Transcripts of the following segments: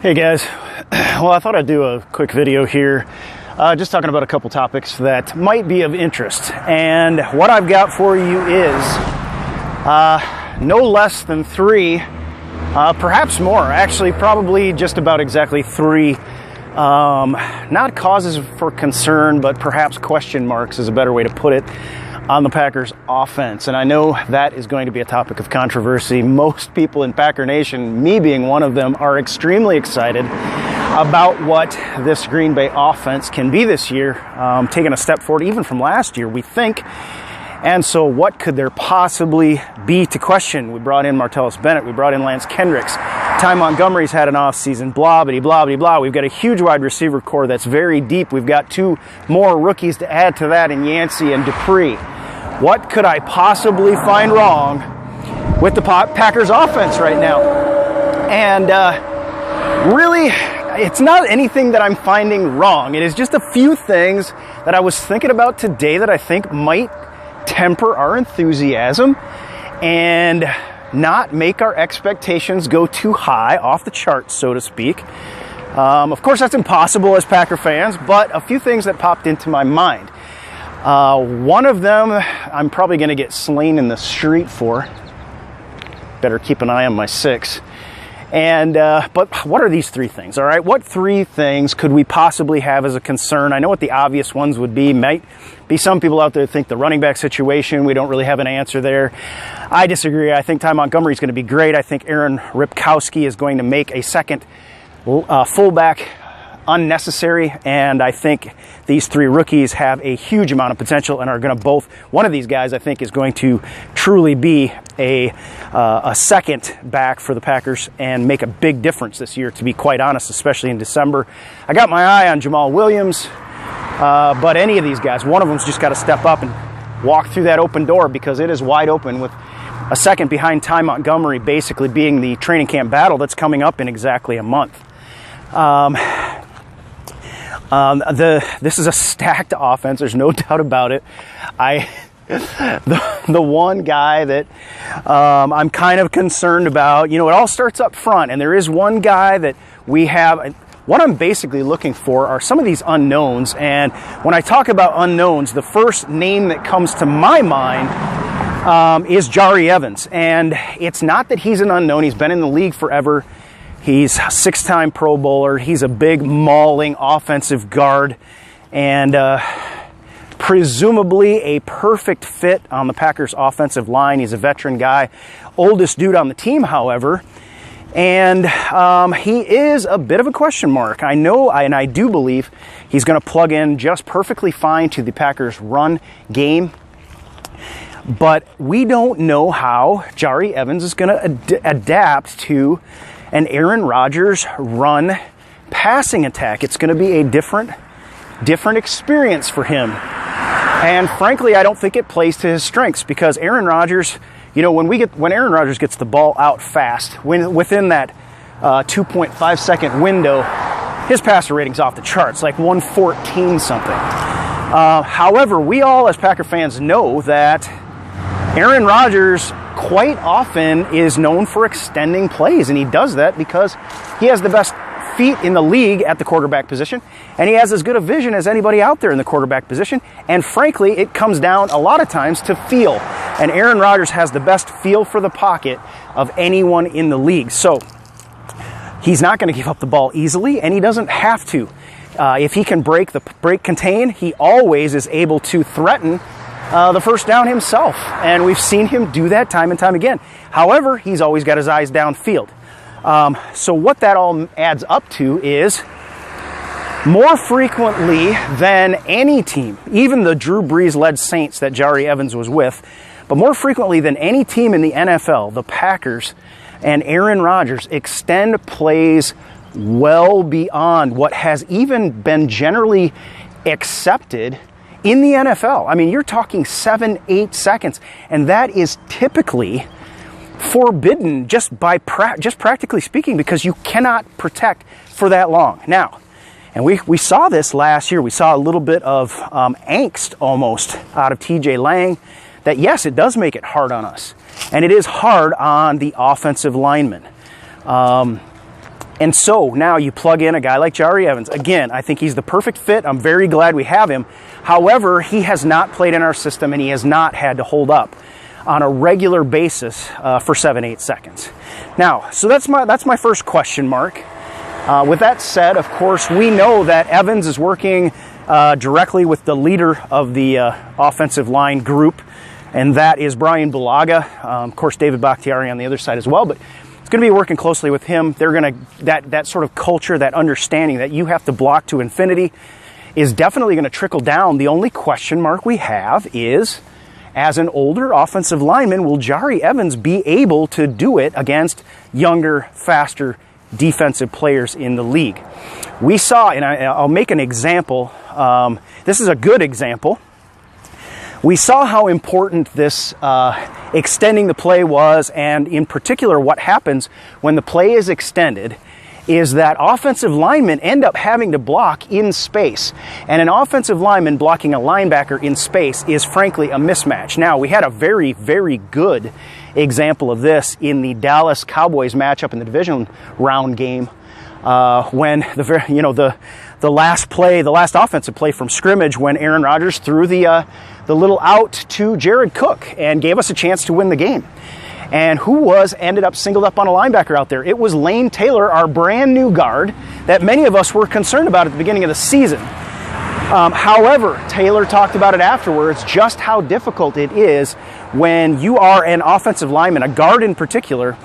Hey guys, well, I thought I'd do a quick video here just talking about a couple topics that might be of interest. And what I've got for you is no less than three, perhaps more, actually probably just about exactly three, not causes for concern, but perhaps question marks is a better way to put it, on the Packers offense. And I know that is going to be a topic of controversy. Most people in Packer Nation, me being one of them, are extremely excited about what this Green Bay offense can be this year, taking a step forward even from last year, we think. And so what could there possibly be to question? We brought in Martellus Bennett, we brought in Lance Kendricks, Ty Montgomery's had an offseason, blah, blah, blah, blah, blah. We've got a huge wide receiver core that's very deep. We've got two more rookies to add to that in Yancey and Dupree. What could I possibly find wrong with the Packers offense right now? And really, it's not anything that I'm finding wrong. It is just a few things that I was thinking about today that I think might temper our enthusiasm and not make our expectations go too high, off the charts, so to speak. Of course, that's impossible as Packer fans, but a few things that popped into my mind. One of them I'm probably going to get slain in the street for. Better keep an eye on my six. And but what are these three things? All right, what three things could we possibly have as a concern? I know what the obvious ones would be. Might be some people out there think the running back situation. We don't really have an answer there. I disagree. I think Ty Montgomery is going to be great. I think Aaron Ripkowski is going to make a second fullback unnecessary, and I think these three rookies have a huge amount of potential and are going to both, one of these guys I think is going to truly be a second back for the Packers and make a big difference this year, to be quite honest, especially in December. I got my eye on Jamal Williams, but any of these guys, one of them's just got to step up and walk through that open door, because it is wide open with a second behind Ty Montgomery basically being the training camp battle that's coming up in exactly a month. This is a stacked offense. There's no doubt about it. The one guy that I'm kind of concerned about, it all starts up front, and there is one guy that we have. What I'm basically looking for are some of these unknowns, and when I talk about unknowns, the first name that comes to my mind is Jahri Evans, and it's not that he's an unknown. He's been in the league forever. He's a six-time Pro Bowler. He's a big, mauling offensive guard, and presumably a perfect fit on the Packers' offensive line. He's a veteran guy, oldest dude on the team, however, and he is a bit of a question mark. I know, and I do believe he's going to plug in just perfectly fine to the Packers' run game, but we don't know how Jahri Evans is going to adapt to an Aaron Rodgers run passing attack. It's going to be a different experience for him. And frankly, I don't think it plays to his strengths, because Aaron Rodgers, when Aaron Rodgers gets the ball out fast, within that 2.5 second window, his passer rating's off the charts, like 114 something. However, we all as Packer fans know that Aaron Rodgers quite often is known for extending plays, and he does that because he has the best feet in the league at the quarterback position, and he has as good a vision as anybody out there in the quarterback position, and frankly, it comes down a lot of times to feel, and Aaron Rodgers has the best feel for the pocket of anyone in the league, so he's not going to give up the ball easily, and he doesn't have to. If he can break contain, he always is able to threaten the first down himself, and we've seen him do that time and time again. However, he's always got his eyes downfield. So what that all adds up to is, more frequently than any team, even the Drew Brees-led Saints that Jahri Evans was with, but more frequently than any team in the NFL, the Packers and Aaron Rodgers extend plays well beyond what has even been generally accepted in the NFL. I mean, you're talking 7-8 seconds, and that is typically forbidden just practically speaking, because you cannot protect for that long. Now, and we saw this last year. We saw a little bit of angst almost out of TJ Lang, that yes, it does make it hard on us, and it is hard on the offensive linemen. And so now you plug in a guy like Jahri Evans. Again, I think he's the perfect fit. I'm very glad we have him. However, he has not played in our system, and he has not had to hold up on a regular basis for 7-8 seconds. Now, so that's my first question mark. With that said, of course, we know that Evans is working directly with the leader of the offensive line group, and that is Brian Bulaga. Of course, David Bakhtiari on the other side as well, but it's going to be working closely with him. They're going to, that sort of culture, that understanding that you have to block to infinity is definitely going to trickle down. The only question mark we have is, as an older offensive lineman, will Jahri Evans be able to do it against younger, faster defensive players in the league? We saw, and I'll make an example. This is a good example. We saw how important this extending the play was, and in particular what happens when the play is extended is that offensive linemen end up having to block in space. And an offensive lineman blocking a linebacker in space is frankly a mismatch. Now, we had a very, very good example of this in the Dallas Cowboys matchup in the division round game when the last play, the last offensive play from scrimmage, when Aaron Rodgers threw the little out to Jared Cook and gave us a chance to win the game. And who ended up singled up on a linebacker out there? It was Lane Taylor, our brand new guard that many of us were concerned about at the beginning of the season. However, Taylor talked about it afterwards, just how difficult it is when you are an offensive lineman, a guard in particular,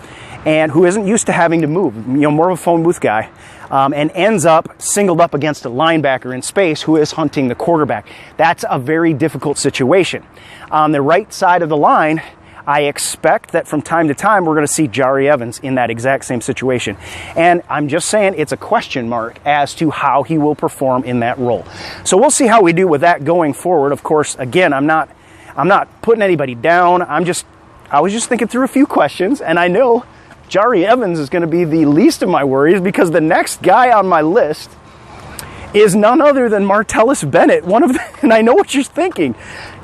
and who isn't used to having to move, more of a phone booth guy, and ends up singled up against a linebacker in space who is hunting the quarterback. That's a very difficult situation. On the right side of the line, I expect that from time to time we're going to see Jahri Evans in that exact same situation. And I'm just saying it's a question mark as to how he will perform in that role. So we'll see how we do with that going forward. Of course, again, I'm not putting anybody down. I was just thinking through a few questions, and I know Jahri Evans is going to be the least of my worries, because the next guy on my list is none other than Martellus Bennett, and I know what you're thinking.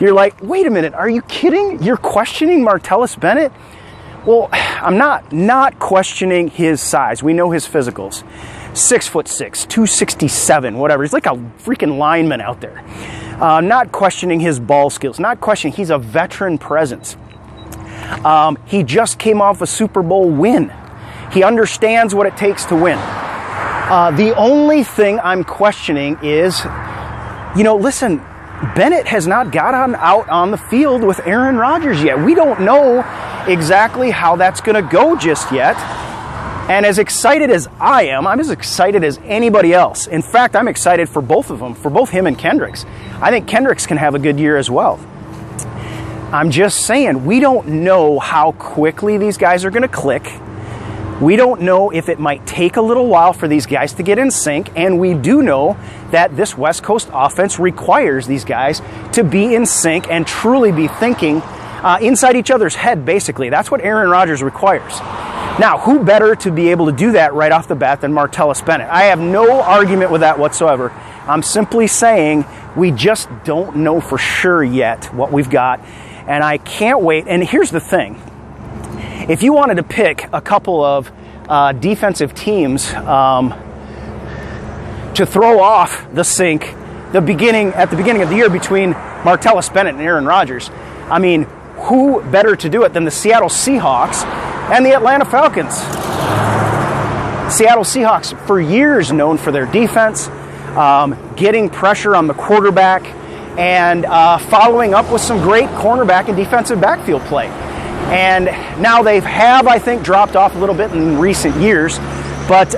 You're like, wait a minute, are you kidding? You're questioning Martellus Bennett? Well, I'm not questioning his size. We know his physicals. 6'6", 267, whatever. He's like a freaking lineman out there. Not questioning his ball skills. Not questioning. He's a veteran presence. He just came off a Super Bowl win. He understands what it takes to win. The only thing I'm questioning is, listen, Bennett has not got out on the field with Aaron Rodgers yet. We don't know exactly how that's going to go just yet. And as excited as I am, I'm as excited as anybody else. In fact, I'm excited for both of them, for both him and Kendricks. I think Kendricks can have a good year as well. I'm just saying, we don't know how quickly these guys are going to click. We don't know if it might take a little while for these guys to get in sync, and we do know that this West Coast offense requires these guys to be in sync and truly be thinking inside each other's head, basically. That's what Aaron Rodgers requires. Now, who better to be able to do that right off the bat than Martellus Bennett? I have no argument with that whatsoever. I'm simply saying we just don't know for sure yet what we've got, and I can't wait. And here's the thing. If you wanted to pick a couple of defensive teams to throw off the sync at the beginning of the year between Martellus Bennett and Aaron Rodgers, I mean, who better to do it than the Seattle Seahawks and the Atlanta Falcons? Seattle Seahawks, for years known for their defense, getting pressure on the quarterback, and following up with some great cornerback and defensive backfield play. And now they have, I think, dropped off a little bit in recent years, but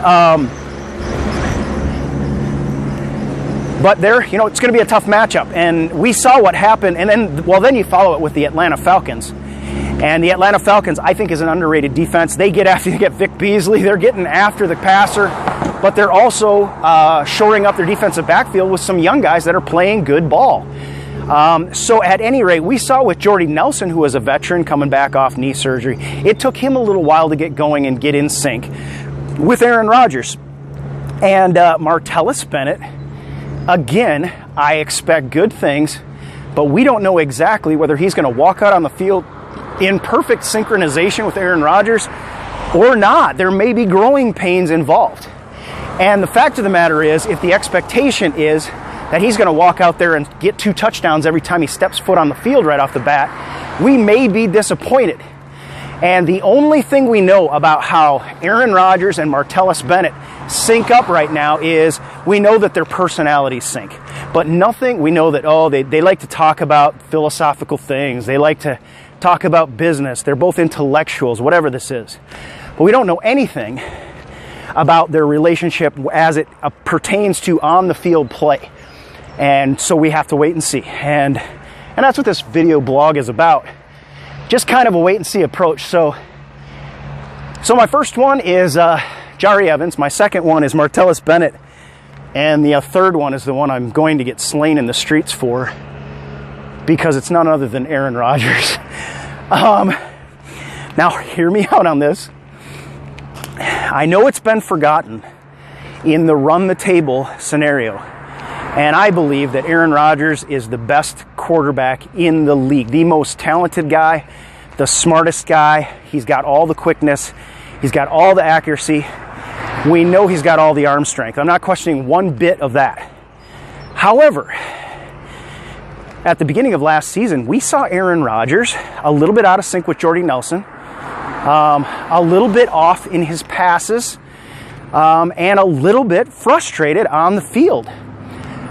they're, it's going to be a tough matchup. And we saw what happened, and then you follow it with the Atlanta Falcons. And the Atlanta Falcons, I think, is an underrated defense. They get Vic Beasley. They're getting after the passer, but they're also shoring up their defensive backfield with some young guys that are playing good ball. So at any rate, we saw with Jordy Nelson, who was a veteran coming back off knee surgery, it took him a little while to get going and get in sync with Aaron Rodgers. And Martellus Bennett, again, I expect good things, but we don't know exactly whether he's going to walk out on the field in perfect synchronization with Aaron Rodgers, or not. There may be growing pains involved. And the fact of the matter is, if the expectation is that he's going to walk out there and get 2 touchdowns every time he steps foot on the field right off the bat, we may be disappointed. And the only thing we know about how Aaron Rodgers and Martellus Bennett sync up right now is we know that their personalities sync. But nothing, we know that, they like to talk about philosophical things. They like to talk about business. They're both intellectuals, whatever this is. But we don't know anything about their relationship as it pertains to on the field play. And so we have to wait and see. And that's what this video blog is about. Just kind of a wait and see approach. So my first one is Jahri Evans. My second one is Martellus Bennett. And the third one is the one I'm going to get slain in the streets for, because it's none other than Aaron Rodgers. Now, hear me out on this. I know it's been forgotten in the run the table scenario. And I believe that Aaron Rodgers is the best quarterback in the league, the most talented guy, the smartest guy. He's got all the quickness. He's got all the accuracy. We know he's got all the arm strength. I'm not questioning one bit of that. However, at the beginning of last season, we saw Aaron Rodgers a little bit out of sync with Jordy Nelson, a little bit off in his passes, and a little bit frustrated on the field.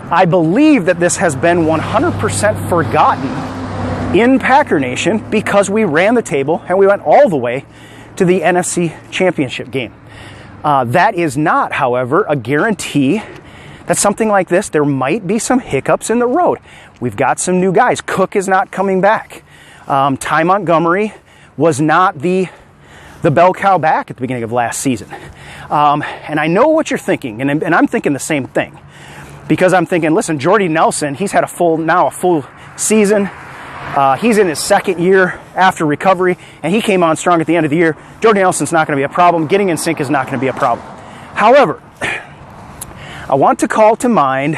I believe that this has been 100% forgotten in Packer Nation because we ran the table and we went all the way to the NFC Championship game. That is not, however, a guarantee that something like this, there might be some hiccups in the road. We've got some new guys. Cook is not coming back. Ty Montgomery was not the bell cow back at the beginning of last season. And I know what you're thinking, and I'm thinking the same thing. Because I'm thinking, listen, Jordy Nelson, he's had a full season. He's in his second year after recovery, and he came on strong at the end of the year. Jordy Nelson's not going to be a problem. Getting in sync is not going to be a problem. However, I want to call to mind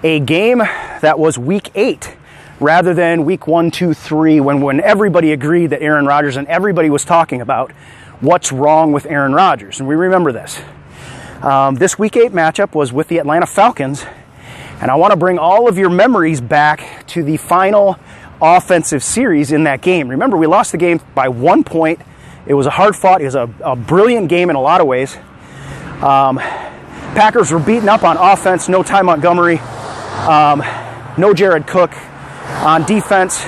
a game that was week 8 rather than week 1, 2, 3, when everybody agreed that Aaron Rodgers, and everybody was talking about what's wrong with Aaron Rodgers. And we remember this. This Week 8 matchup was with the Atlanta Falcons, and I want to bring all of your memories back to the final offensive series in that game. Remember, we lost the game by 1 point. It was a hard-fought, it was a brilliant game in a lot of ways. Packers were beaten up on offense, no Ty Montgomery, no Jared Cook. On defense,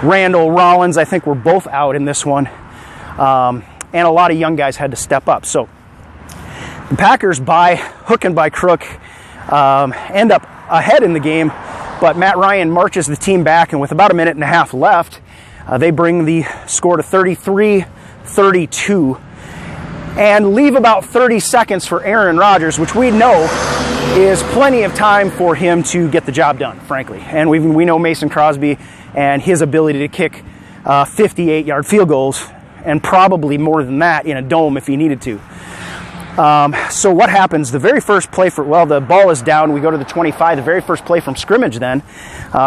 Randall, Rollins, I think were both out in this one, and a lot of young guys had to step up. So the Packers, by hook and by crook, end up ahead in the game, but Matt Ryan marches the team back, and with about a minute and a half left, they bring the score to 33-32 and leave about 30 seconds for Aaron Rodgers, which we know is plenty of time for him to get the job done, frankly. And we know Mason Crosby and his ability to kick 58-yard field goals, and probably more than that in a dome if he needed to. So what happens? The very first play the ball is down. We go to the 25. The very first play from scrimmage then.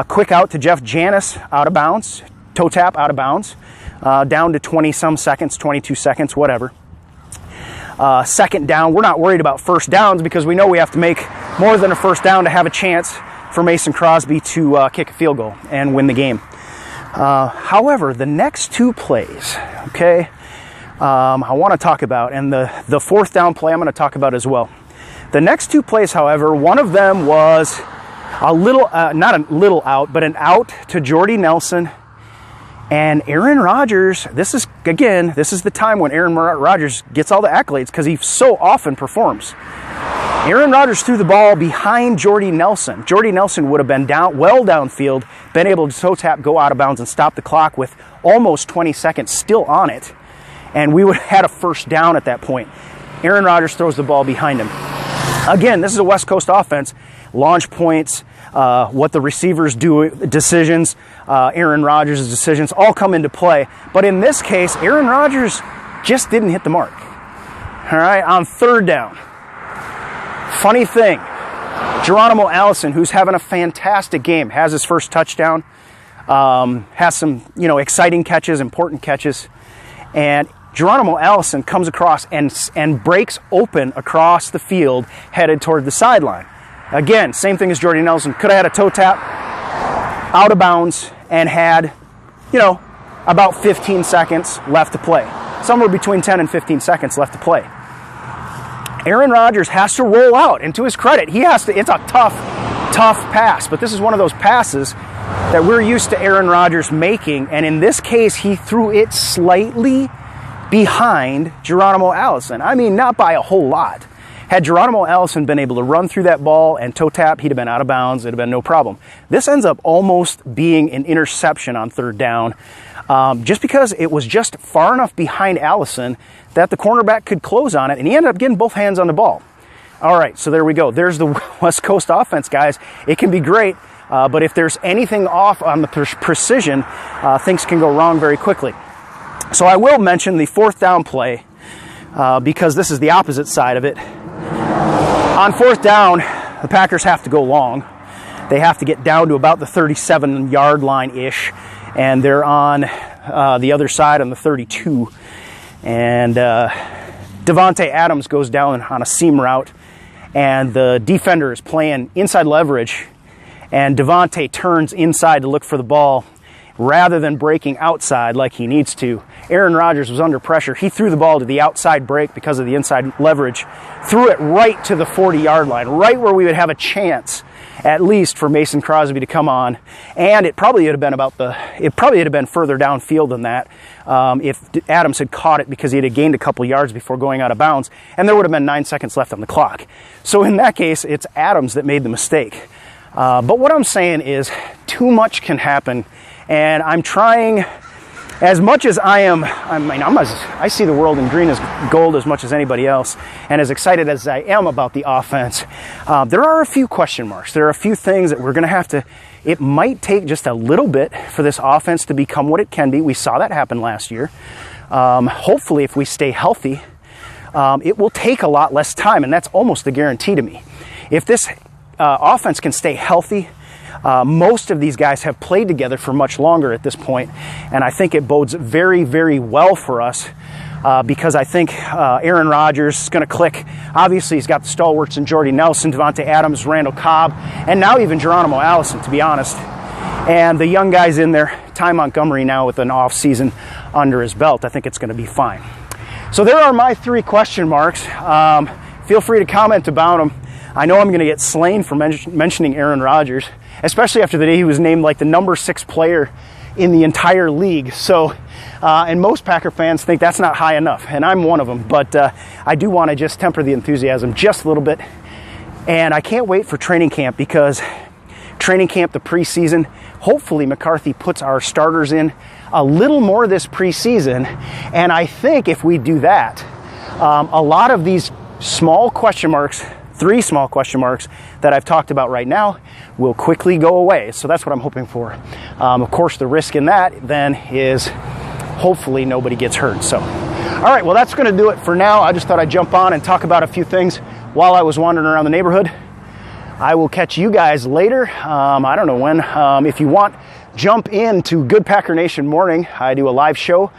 Quick out to Jeff Janis, out of bounds. Toe tap, out of bounds. Down to 20-some seconds, 22 seconds, whatever. Second down. We're not worried about first downs because we know we have to make more than a first down to have a chance for Mason Crosby to kick a field goal and win the game. However, the next 2 plays, okay, I want to talk about, and the fourth down play I'm going to talk about as well. The next 2 plays, however, one of them was a little, not a little out, but an out to Jordy Nelson. And Aaron Rodgers, this is the time when Aaron Rodgers gets all the accolades because he so often performs. Aaron Rodgers threw the ball behind Jordy Nelson. Jordy Nelson would have been well downfield, been able to toe tap, go out of bounds, and stop the clock with almost 20 seconds still on it. And we would have had a first down at that point. Aaron Rodgers throws the ball behind him. Again, this is a West Coast offense. Launch points, what the receivers do, decisions, Aaron Rodgers' decisions all come into play. But in this case, Aaron Rodgers just didn't hit the mark. All right, on third down. Funny thing, Geronimo Allison, who's having a fantastic game, has his first touchdown, has some exciting catches, important catches, and Geronimo Allison comes across and breaks open across the field, headed toward the sideline. Again, same thing as Jordy Nelson. Could have had a toe tap, out of bounds, and had, about 15 seconds left to play. Somewhere between 10 and 15 seconds left to play. Aaron Rodgers has to roll out, and to his credit, it's a tough pass, but this is one of those passes that we're used to Aaron Rodgers making, and in this case, he threw it slightly behind Geronimo Allison. I mean, not by a whole lot. Had Geronimo Allison been able to run through that ball and toe tap, he'd have been out of bounds. It'd have been no problem. This ends up almost being an interception on third down, just because it was just far enough behind Allison that the cornerback could close on it, and he ended up getting both hands on the ball. All right, so there we go. There's the West Coast offense, guys. It can be great, but if there's anything off on the precision, things can go wrong very quickly. So I will mention the fourth down play because this is the opposite side of it. On fourth down, the Packers have to go long. They have to get down to about the 37-yard line-ish, and they're on the other side on the 32. And Davante Adams goes down on a seam route, and the defender is playing inside leverage, and Davante turns inside to look for the ball rather than breaking outside like he needs to. Aaron Rodgers was under pressure. He threw the ball to the outside break because of the inside leverage, threw it right to the 40-yard line, right where we would have a chance at least for Mason Crosby to come on, and it probably would have been further downfield than that if Adams had caught it, because he had gained a couple yards before going out of bounds, and there would have been 9 seconds left on the clock. So in that case, it's Adams that made the mistake. But what I'm saying is, too much can happen, and I'm trying. As much as I see the world in green as gold as much as anybody else, and as excited as I am about the offense, there are a few question marks. There are a few things that we're going to have to, it might take just a little bit for this offense to become what it can be. We saw that happen last year. Hopefully, if we stay healthy, it will take a lot less time, and that's almost a guarantee to me. If this offense can stay healthy, most of these guys have played together for much longer at this point, and I think it bodes very, very well for us because I think Aaron Rodgers is going to click. Obviously, he's got the stalwarts in Jordy Nelson, Davante Adams, Randall Cobb, and now even Geronimo Allison, to be honest. And the young guys in there, Ty Montgomery now with an off season under his belt, I think it's going to be fine. So there are my 3 question marks. Feel free to comment about them. I know I'm going to get slain for mentioning Aaron Rodgers, especially after the day he was named like the number 6 player in the entire league. So, and most Packer fans think that's not high enough, and I'm one of them. But I do want to just temper the enthusiasm just a little bit. And I can't wait for training camp, because training camp, the preseason, hopefully McCarthy puts our starters in a little more this preseason. And I think if we do that, a lot of these small question marks, 3 small question marks that I've talked about right now, will quickly go away. So that's what I'm hoping for. Of course, the risk in that then is hopefully nobody gets hurt. So, all right, well, that's going to do it for now. I just thought I'd jump on and talk about a few things while I was wandering around the neighborhood. I will catch you guys later. I don't know when. If you want, jump into Good Packer Nation Morning. I do a live show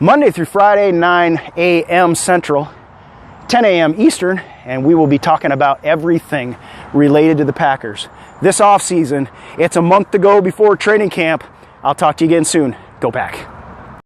Monday through Friday, 9 a.m. Central, 10 a.m. Eastern, and we will be talking about everything related to the Packers. This offseason, it's a month to go before training camp. I'll talk to you again soon. Go Pack.